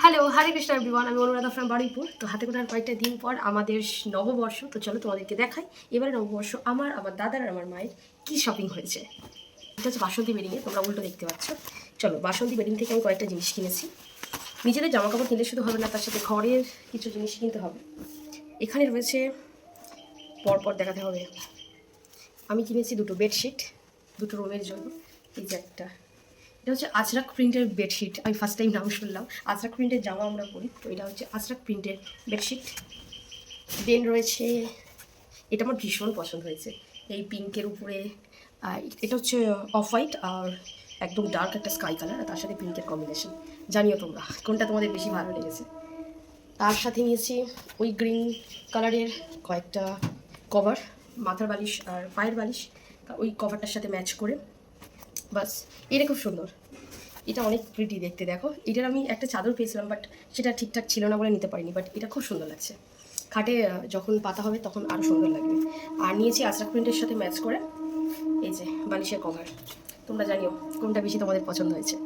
Hello, হরে Krishna everyone. আমি Anuradha from Baruipur. তো হাতে গোনার কয়েকটা দিন পর আমাদের নববর্ষ। তো চলো তোমাদেরকে দেখাই এবারে নববর্ষ আমার দাদার আর আমার মায়ের কী শপিং হয়েছে। এটা হচ্ছে বাসন্তী বেডিংয়ে, তোমরা উল্টো দেখতে পাচ্ছ। চলো, বাসন্তী বেডিং থেকে আমি কয়েকটা জিনিস কিনেছি। নিজেদের জামাকাপড় কিনলে শুধু হবে না, তার সাথে ঘরের কিছু জিনিস কিনতে হবে। এখানে রয়েছে, পরপর দেখাতে হবে। আমি কিনেছি দুটো বেডশিট, দুটো রুমের জন্য। এই যে একটা, এটা হচ্ছে আজরাক প্রিন্টের বেডশিট। আমি ফার্স্ট টাইম নাম শুনলাম। আজরাক প্রিন্টের জামা আমরা পরি, তো এটা হচ্ছে আজরাক প্রিন্টের বেডশিট। দেন রয়েছে, এটা আমার ভীষণ পছন্দ হয়েছে, এই পিঙ্কের উপরে এটা হচ্ছে অফ হোয়াইট আর একদম ডার্ক একটা স্কাই কালার, আর তার সাথে পিঙ্কের কম্বিনেশন। জানিও তোমরা কোনটা তোমাদের বেশি ভালো লেগেছে। তার সাথে নিয়েছি ওই গ্রিন কালারের কয়েকটা কভার, মাথার বালিশ আর পায়ের বালিশ, ওই কভারটার সাথে ম্যাচ করে। বাস, এটা খুব সুন্দর, এটা অনেক প্রিটি দেখতে। দেখো, এটার আমি একটা চাদর পেয়েছিলাম, বাট সেটা ঠিকঠাক ছিল না বলে নিতে পারিনি, বাট এটা খুব সুন্দর লাগছে। খাটে যখন পাতা হবে তখন আরও সুন্দর লাগবে। আর নিয়েছি আজরাক প্রিন্টের সাথে ম্যাচ করে এই যে বালিশের কভার। তোমরা জানিও কোনটা বেশি তোমাদের পছন্দ হয়েছে।